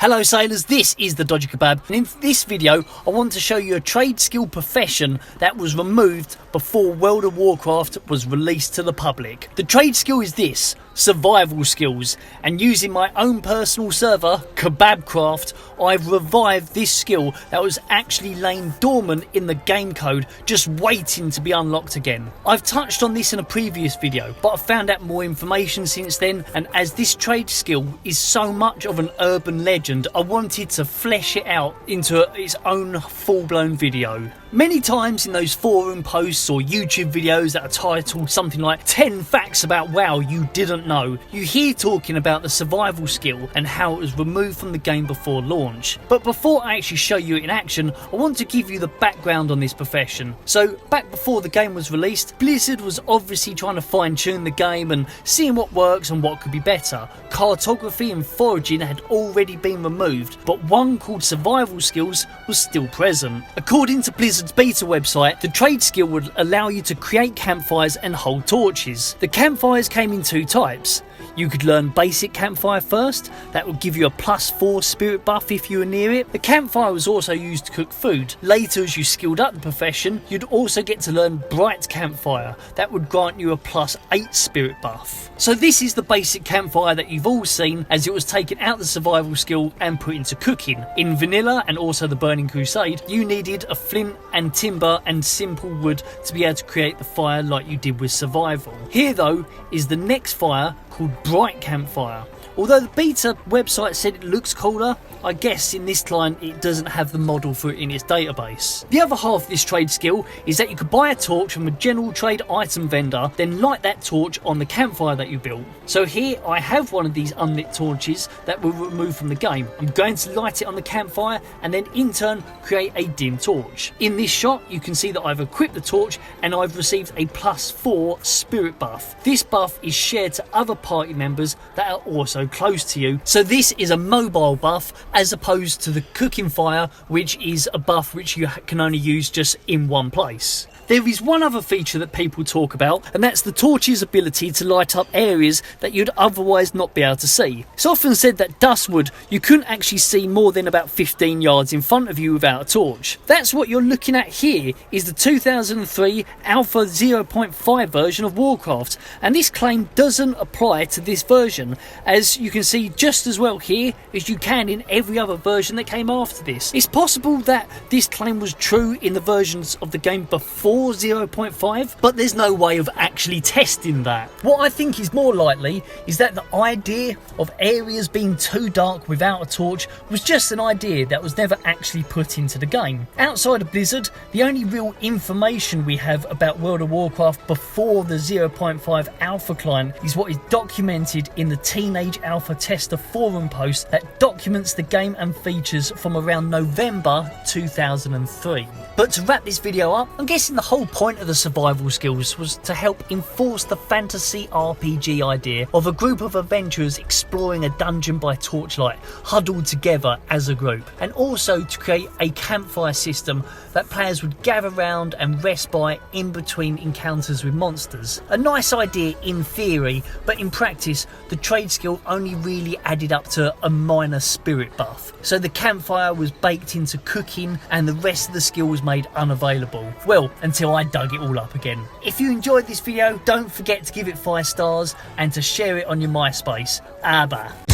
Hello sailors, this is the Dodgy Kebab, and in this video I want to show you a trade skill profession that was removed before World of Warcraft was released to the public. The trade skill is this: survival skills, and using my own personal server, Kebabcraft, I've revived this skill that was actually laying dormant in the game code, just waiting to be unlocked again. I've touched on this in a previous video, but I've found out more information since then, and as this trade skill is so much of an urban legend, I wanted to flesh it out into its own full-blown video. Many times in those forum posts or YouTube videos that are titled something like 10 facts about WoW you didn't know, you hear talking about the survival skill and how it was removed from the game before launch. But before I actually show you it in action, I want to give you the background on this profession. So back before the game was released, Blizzard was obviously trying to fine tune the game and seeing what works and what could be better. Cartography and foraging had already been removed, but one called survival skills was still present. According to Blizzard's beta website, the trade skill would allow you to create campfires and hold torches. The campfires came in two types. You could learn basic campfire first, that would give you a +4 spirit buff if you were near it. The campfire was also used to cook food. Later, as you skilled up the profession, you'd also get to learn bright campfire, that would grant you a +8 spirit buff. So this is the basic campfire that you've all seen, as it was taken out the survival skill and put into cooking. In vanilla and also the Burning Crusade, you needed a flint and timber and simple wood to be able to create the fire like you did with survival. Here though is the next fire called Bright Campfire. Although the beta website said it looks cooler, I guess in this client it doesn't have the model for it in its database. The other half of this trade skill is that you could buy a torch from a general trade item vendor, then light that torch on the campfire that you built. So here I have one of these unlit torches that were removed from the game. I'm going to light it on the campfire and then in turn create a dim torch. In this shot you can see that I've equipped the torch and I've received a +4 spirit buff. This buff is shared to other party members that are also close to you. So this is a mobile buff as opposed to the cooking fire, which is a buff which you can only use just in one place. There is one other feature that people talk about, and that's the torch's ability to light up areas that you'd otherwise not be able to see. It's often said that Dustwood, you couldn't actually see more than about 15 yards in front of you without a torch. That's what you're looking at here, is the 2003 Alpha 0.5 version of Warcraft, and this claim doesn't apply to this version, as you can see just as well here as you can in every other version that came after this. It's possible that this claim was true in the versions of the game before 0.5, but there's no way of actually testing that. What I think is more likely is that the idea of areas being too dark without a torch was just an idea that was never actually put into the game. Outside of Blizzard, the only real information we have about World of Warcraft before the 0.5 alpha client is what is documented in the Teenage Alpha Tester forum post that documents the game and features from around November 2003. But to wrap this video up, I'm guessing the whole point of the survival skills was to help enforce the fantasy RPG idea of a group of adventurers exploring a dungeon by torchlight, huddled together as a group, and also to create a campfire system that players would gather around and rest by in between encounters with monsters. A nice idea in theory, but in practice the trade skill only really added up to a minor spirit buff. So the campfire was baked into cooking and the rest of the skill was made unavailable. Well, until I dug it all up again. If you enjoyed this video, don't forget to give it 5 stars and to share it on your MySpace. Abba.